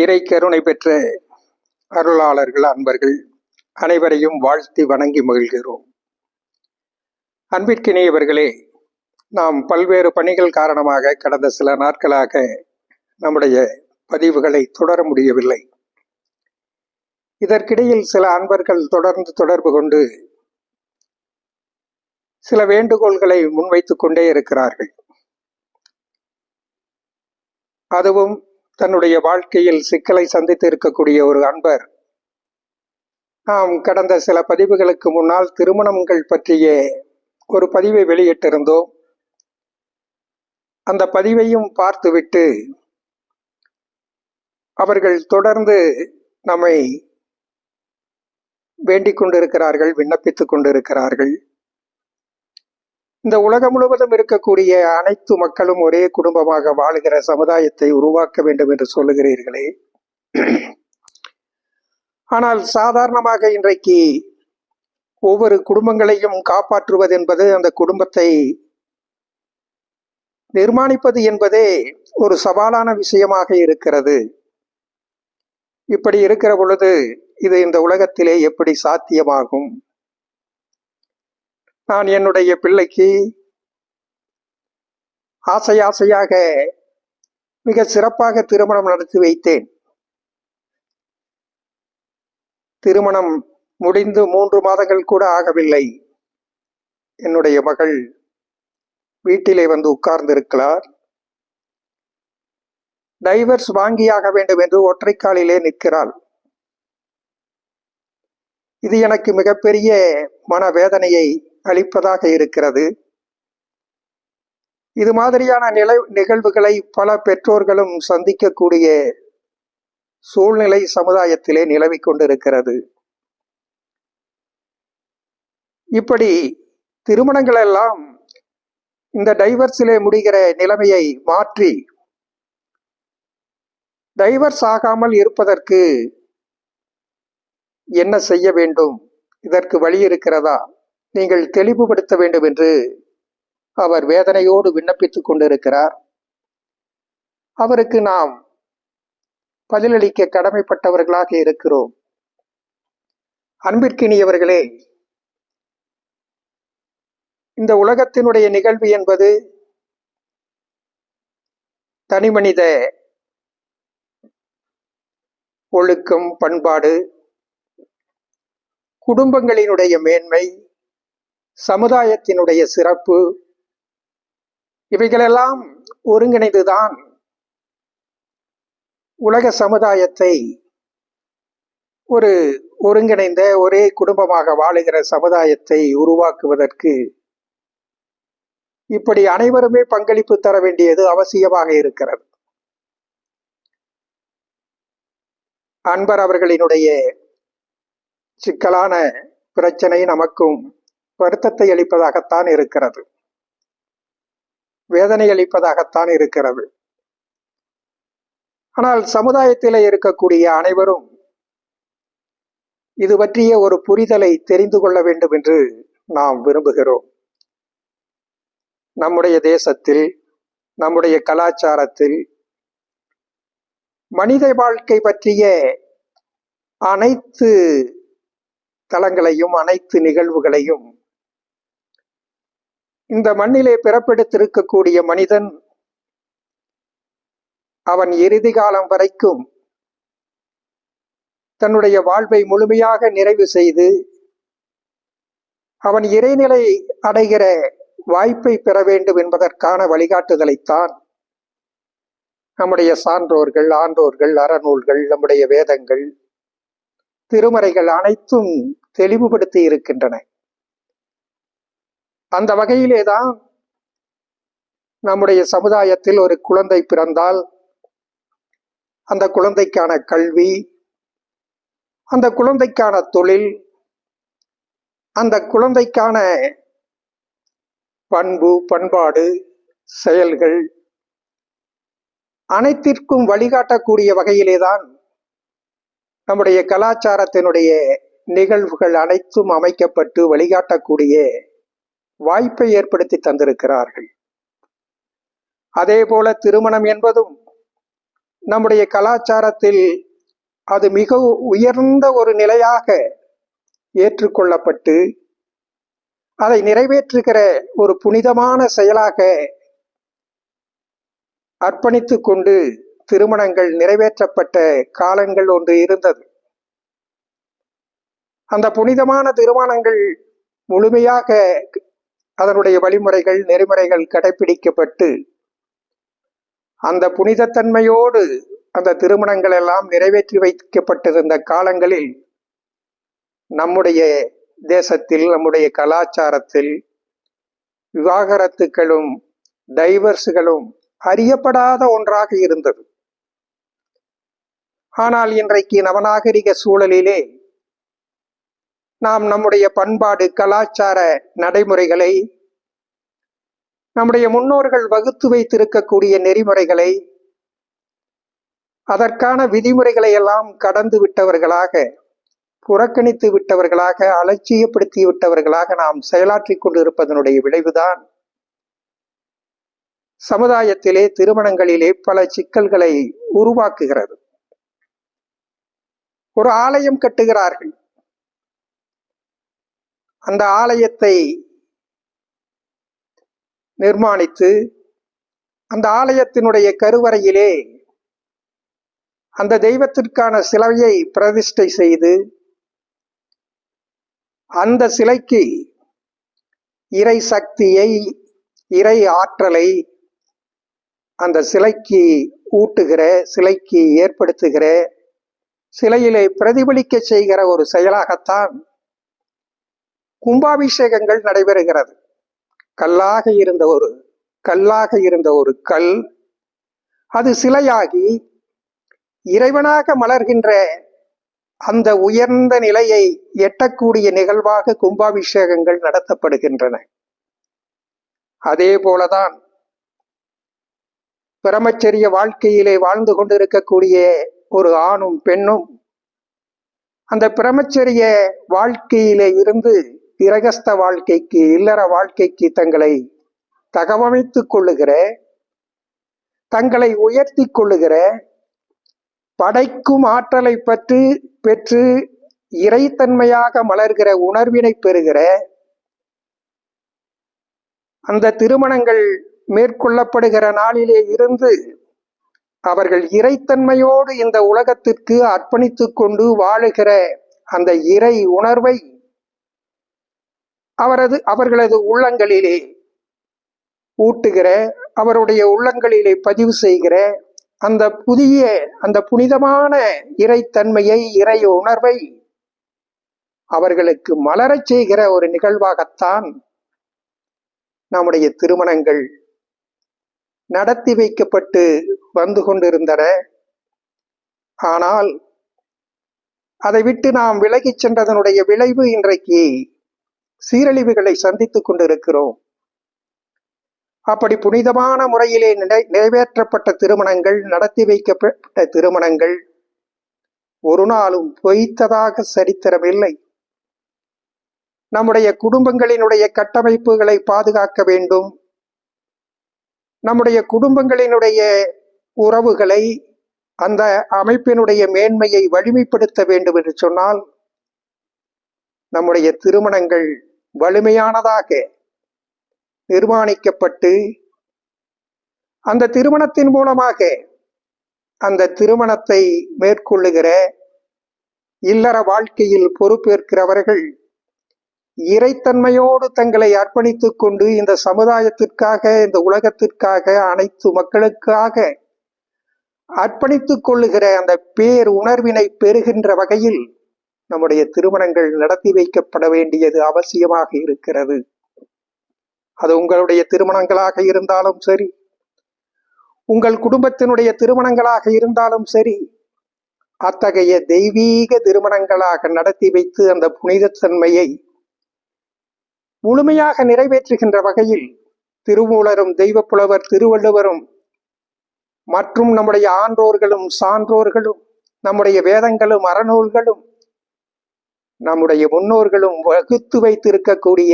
இறை கருணை பெற்ற அருளாளர்கள் அன்பர்கள் அனைவரையும் வாழ்த்தி வணங்கி மகிழ்கிறோம். அன்பிற்கினியவர்களே, நாம் பல்வேறு பணிகள் காரணமாக கடந்த சில நாட்களாக நம்முடைய பதிவுகளை தொடர முடியவில்லை. இதற்கிடையில் சில அன்பர்கள் தொடர்ந்து தொடர்பு கொண்டு சில வேண்டுகோள்களை முன்வைத்துக் கொண்டே இருக்கிறார்கள். அதுவும் தன்னுடைய வாழ்க்கையில் சிக்கலை சந்தித்து இருக்கக்கூடிய ஒரு அன்பர், நாம் கடந்த சில பதிவுகளுக்கு முன்னால் திருமணங்கள் பற்றிய ஒரு பதிவை வெளியிட்டிருந்தோம். அந்த பதிவையும் பார்த்துவிட்டு அவர்கள் தொடர்ந்து நம்மை வேண்டிக் கொண்டிருக்கிறார்கள், விண்ணப்பித்துக் கொண்டிருக்கிறார்கள். இந்த உலகம் முழுவதும் இருக்கக்கூடிய அனைத்து மக்களும் ஒரே குடும்பமாக வாழுகிற சமுதாயத்தை உருவாக்க வேண்டும் என்று சொல்லுகிறீர்களே. ஆனால் சாதாரணமாக இன்றைக்கு ஒவ்வொரு குடும்பங்களையும் காப்பாற்றுவது என்பது, அந்த குடும்பத்தை நிர்மாணிப்பது என்பதே ஒரு சவாலான விஷயமாக இருக்கிறது. இப்படி இருக்கிற பொழுது இது இந்த உலகத்திலே எப்படி சாத்தியமாகும்? நான் என்னுடைய பிள்ளைக்கு ஆசையாக மிக சிறப்பாக திருமணம் நடத்தி வைத்தேன். திருமணம் முடிந்து 3 மாதங்கள் கூட ஆகவில்லை. என்னுடைய மகள் வீட்டிலே வந்து உட்கார்ந்திருக்கிறார். டைவர்ஸ் வாங்கியாக வேண்டும் என்று ஒற்றைக்காலிலே நிற்கிறாள். இது எனக்கு மிகப்பெரிய மனவேதனையை அளிப்பதாக இருக்கிறது. இது மாதிரியான நிகழ்வுகளை பல பெற்றோர்களும் சந்திக்கக்கூடிய சூழ்நிலை சமுதாயத்திலே நிலவிக் கொண்டிருக்கிறது. இப்படி திருமணங்கள் எல்லாம் இந்த டைவர்ஸிலே முடிகிற நிலைமையை மாற்றி டைவர்ஸ் ஆகாமல் இருப்பதற்கு என்ன செய்ய வேண்டும்? இதற்கு வழி இருக்கிறதா? நீங்கள் தெளிவுபடுத்த வேண்டும் என்று அவர் வேதனையோடு விண்ணப்பித்துக் கொண்டிருக்கிறார். அவருக்கு நாம் பதிலளிக்க கடமைப்பட்டவர்களாக இருக்கிறோம். அன்பிற்கினியவர்களே, இந்த உலகத்தினுடைய நிகழ்வு என்பது தனிமனித ஒழுக்கம், பண்பாடு, குடும்பங்களினுடைய மேன்மை, சமுதாயத்தினுடைய சிறப்பு, இவைகளெல்லாம் ஒருங்கிணைந்துதான் உலக சமுதாயத்தை ஒரு ஒருங்கிணைந்த ஒரே குடும்பமாக வாழுகிற சமுதாயத்தை உருவாக்குவதற்கு இப்படி அனைவருமே பங்களிப்பு தர வேண்டியது அவசியமாக இருக்கிறது. அன்பர் அவர்களினுடைய சிக்கலான பிரச்சனை நமக்கும் வருத்தத்தை அளிப்பதாகத்தான் இருக்கிறது, வேதனை அளிப்பதாகத்தான் இருக்கிறது. ஆனால் சமுதாயத்திலே இருக்கக்கூடிய அனைவரும் இது பற்றிய ஒரு புரிதலை தெரிந்து கொள்ள வேண்டும் என்று நாம் விரும்புகிறோம். நம்முடைய தேசத்தில், நம்முடைய கலாச்சாரத்தில் மனித வாழ்க்கை பற்றிய அனைத்து தளங்களையும், அனைத்து நிகழ்வுகளையும் இந்த மண்ணிலே பிறப்பெடுத்திருக்கக்கூடிய மனிதன் அவன் இறுதி காலம் வரைக்கும் தன்னுடைய வாழ்வை முழுமையாக நிறைவு செய்து அவன் இறைநிலை அடைகிற வாய்ப்பை பெற வேண்டும் என்பதற்கான வழிகாட்டுதலைத்தான் நம்முடைய சான்றோர்கள், ஆன்றோர்கள், அறநூல்கள், நம்முடைய வேதங்கள், திருமறைகள் அனைத்தும் தெளிவுபடுத்தி இருக்கின்றன. அந்த வகையிலேதான் நம்முடைய சமுதாயத்தில் ஒரு குழந்தை பிறந்தால் அந்த குழந்தைக்கான கல்வி, அந்த குழந்தைக்கான தொழில், அந்த குழந்தைக்கான பண்பு, பண்பாடு, செயல்கள் அனைத்திற்கும் வழிகாட்டக்கூடிய வகையிலேதான் நம்முடைய கலாச்சாரத்தினுடைய நிகழ்வுகள் அனைத்தும் அமைக்கப்பட்டு வழிகாட்டக்கூடிய வாய்ப்பை ஏற்படுத்தி தந்திருக்கிறார்கள். அதே போல திருமணம் என்பதும் நம்முடைய கலாச்சாரத்தில் அது மிக உயர்ந்த ஒரு நிலையாக ஏற்றுக்கொள்ளப்பட்டு அதை நிறைவேற்றுகிற ஒரு புனிதமான செயலாக அர்ப்பணித்து கொண்டு திருமணங்கள் நிறைவேற்றப்பட்ட காலங்கள் ஒன்று இருந்தது. அந்த புனிதமான திருமணங்கள் முழுமையாக அதனுடைய வழிமுறைகள் நெறிமுறைகள் கடைபிடிக்கப்பட்டு அந்த புனிதத்தன்மையோடு அந்த திருமணங்கள் எல்லாம் நிறைவேற்றி வைக்கப்பட்டிருந்த காலங்களில் நம்முடைய தேசத்தில் நம்முடைய கலாச்சாரத்தில் விவாகரத்துகளும் டைவர்ஸுகளும் அறியப்படாத ஒன்றாக இருந்தது. ஆனால் இன்றைக்கு நவநாகரிக சூழலிலே நாம் நம்முடைய பண்பாடு கலாச்சார நடைமுறைகளை நம்முடைய முன்னோர்கள் வகுத்து வைத்திருக்கக்கூடிய நெறிமுறைகளை அதற்கான விதிமுறைகளை எல்லாம் கடந்து விட்டவர்களாக புறக்கணித்து விட்டவர்களாக அலட்சியப்படுத்தி விட்டவர்களாக நாம் செயலாற்றிக் கொண்டிருப்பதனுடைய விளைவுதான் சமுதாயத்திலே திருமணங்களிலே பல சிக்கல்களை உருவாக்குகிறது. ஒரு ஆலயம் கட்டுகிறார்கள். அந்த ஆலயத்தை நிர்மாணித்து அந்த ஆலயத்தினுடைய கருவறையிலே அந்த தெய்வத்திற்கான சிலையை பிரதிஷ்டை செய்து அந்த சிலைக்கு இறை சக்தியை இறை ஆற்றலை அந்த சிலைக்கு ஊட்டுகிற சிலைக்கு ஏற்படுத்துகிற சிலையிலே பிரதிபலிக்க செய்கிற ஒரு செயலாகத்தான் கும்பாபிஷேகங்கள் நடைபெறுகிறது. கல்லாக இருந்த ஒரு கல் அது சிலையாகி இறைவனாக மலர்கின்ற அந்த உயர்ந்த நிலையை எட்டக்கூடிய நிகழ்வாக கும்பாபிஷேகங்கள் நடத்தப்படுகின்றன. அதே போலதான் பிரம்மச்சரிய வாழ்க்கையிலே வாழ்ந்து கொண்டிருக்கக்கூடிய ஒரு ஆணும் பெண்ணும் அந்த பிரம்மச்சரிய வாழ்க்கையிலே இருந்து கிரகஸ்த வாழ்க்கைக்கு இல்லற வாழ்க்கைக்கு தங்களை தகவமைத்துக் கொள்ளுகிற தங்களை உயர்த்தி கொள்ளுகிற படைக்கும் ஆற்றலை பெற்று இறைத்தன்மையாக மலர்கிற உணர்வினை பெறுகிற அந்த திருமணங்கள் மேற்கொள்ளப்படுகிற நாளிலே இருந்து அவர்கள் இறைத்தன்மையோடு இந்த உலகத்திற்கு அர்ப்பணித்துக் கொண்டு வாழுகிற அந்த இறை உணர்வை அவர்களது உள்ளங்களிலே ஊட்டுகிற அவருடைய உள்ளங்களிலே பதிவு செய்கிற அந்த புனிதமான இறைத்தன்மையை இறை உணர்வை அவர்களுக்கு மலரச் செய்கிற ஒரு நிகழ்வாகத்தான் நம்முடைய திருமணங்கள் நடத்தி வைக்கப்பட்டு வந்து கொண்டிருந்தன. ஆனால் அதை விட்டு நாம் விலகிச் சென்றதனுடைய விளைவு இன்றைக்கு சீரழிவுகளை சந்தித்துக் கொண்டிருக்கிறோம். அப்படி புனிதமான முறையிலே நிறைவேற்றப்பட்ட திருமணங்கள் நடத்தி வைக்கப்பட்ட திருமணங்கள் ஒரு நாளும் பொய்த்ததாக சரித்திரமில்லை. நம்முடைய குடும்பங்களினுடைய கட்டமைப்புகளை பாதுகாக்க வேண்டும். நம்முடைய குடும்பங்களினுடைய உறவுகளை அந்த அமைப்பினுடைய மேன்மையை வலிமைப்படுத்த வேண்டும் என்று சொன்னால் நம்முடைய திருமணங்கள் வலிமையானதாக நிர்மாணிக்கப்பட்டு அந்த திருமணத்தின் மூலமாக அந்த திருமணத்தை மேற்கொள்ளுகிற இல்லற வாழ்க்கையில் பொறுப்பேற்கிறவர்கள் இறைத்தன்மையோடு தங்களை அர்ப்பணித்துக் கொண்டு இந்த சமுதாயத்திற்காக இந்த உலகத்திற்காக அனைத்து மக்களுக்காக அர்ப்பணித்துக் கொள்ளுகிற அந்த பேர் உணர்வினை பெறுகின்ற வகையில் நம்முடைய திருமணங்கள் நடத்தி வைக்கப்பட வேண்டியது அவசியமாக இருக்கிறது. அது உங்களுடைய திருமணங்களாக இருந்தாலும் சரி, உங்கள் குடும்பத்தினுடைய திருமணங்களாக இருந்தாலும் சரி, அத்தகைய தெய்வீக திருமணங்களாக நடத்தி வைத்து அந்த புனிதத்தன்மையை முழுமையாக நிறைவேற்றுகின்ற வகையில் திருமூலரும் தெய்வ புலவர் திருவள்ளுவரும் மற்றும் நம்முடைய ஆன்றோர்களும் சான்றோர்களும் நம்முடைய வேதங்களும் அறநூல்களும் நம்முடைய முன்னோர்களும் வகுத்து வைத்திருக்கக்கூடிய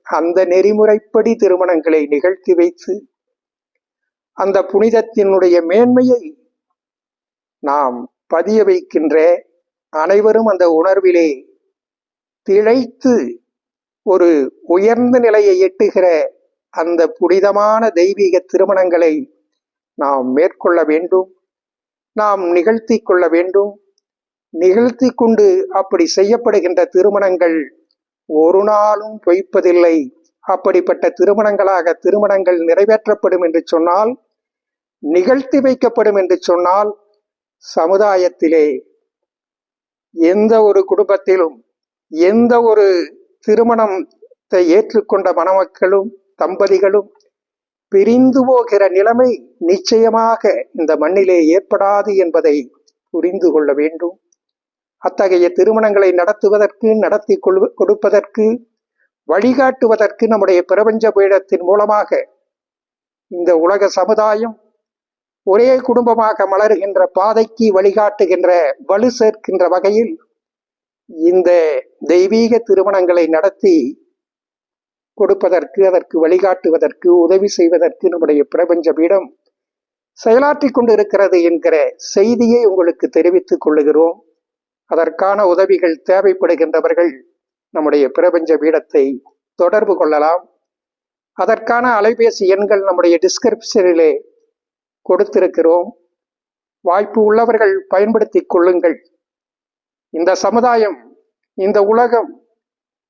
அந்த நெறிமுறைப்படி திருமணங்களை நிகழ்த்தி வைத்து அந்த புனிதத்தினுடைய மேன்மையை நாம் பதிய வைக்கின்ற, அனைவரும் அந்த உணர்விலே திளைத்து ஒரு உயர்ந்த நிலையை எட்டுகிற அந்த புனிதமான தெய்வீக திருமணங்களை நாம் மேற்கொள்ள வேண்டும், நாம் நிகழ்த்தி கொள்ள வேண்டும். நிகழ்த்தி கொண்டு அப்படி செய்யப்படுகின்ற திருமணங்கள் ஒரு நாளும் பொய்ப்பதில்லை. அப்படிப்பட்ட திருமணங்கள் நிறைவேற்றப்படும் என்று சொன்னால், நிகழ்த்தி வைக்கப்படும் என்று சொன்னால், சமுதாயத்திலே எந்த ஒரு குடும்பத்திலும் எந்த ஒரு திருமணத்தை ஏற்றுக்கொண்ட மணமக்களும் தம்பதிகளும் பிரிந்து போகிற நிலைமை நிச்சயமாக இந்த மண்ணிலே ஏற்படாது என்பதை புரிந்து கொள்ள வேண்டும். அத்தகைய திருமணங்களை நடத்துவதற்கு, நடத்தி கொடுப்பதற்கு, வழிகாட்டுவதற்கு நம்முடைய பிரபஞ்ச பீடத்தின் மூலமாக இந்த உலக சமுதாயம் ஒரே குடும்பமாக மலர்கின்ற பாதைக்கு வழிகாட்டுகின்ற, வலு சேர்க்கின்ற வகையில் இந்த தெய்வீக திருமணங்களை நடத்தி கொடுப்பதற்கு, அதற்கு வழிகாட்டுவதற்கு, உதவி செய்வதற்கு நம்முடைய பிரபஞ்ச பீடம் செயலாற்றி கொண்டு இருக்கிறது என்கிற செய்தியை உங்களுக்கு தெரிவித்துக் கொள்ளுகிறோம். அதற்கான உதவிகள் தேவைப்படுகின்றவர்கள் நம்முடைய பிரபஞ்ச பீடத்தை தொடர்பு கொள்ளலாம். அதற்கான அலைபேசி எண்கள் நம்முடைய டிஸ்கிரிப்ஷனிலே கொடுத்திருக்கிறோம். வாய்ப்பு உள்ளவர்கள் பயன்படுத்திக் கொள்ளுங்கள். இந்த சமுதாயம், இந்த உலகம்,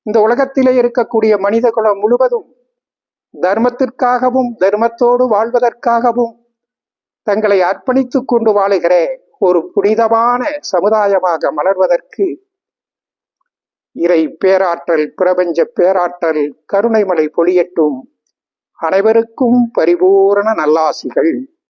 இந்த உலகத்திலே இருக்கக்கூடிய மனித குலம் முழுவதும் தர்மத்திற்காகவும் தர்மத்தோடு வாழ்வதற்காகவும் தங்களை அர்ப்பணித்துக் கொண்டு வாழுகிற ஒரு புனிதமான சமுதாயமாக மலர்வதற்கு இறை பேராற்றல், பிரபஞ்ச பேராற்றல் கருணைமலை பொழியட்டும். அனைவருக்கும் பரிபூரண நல்லாசிகள்.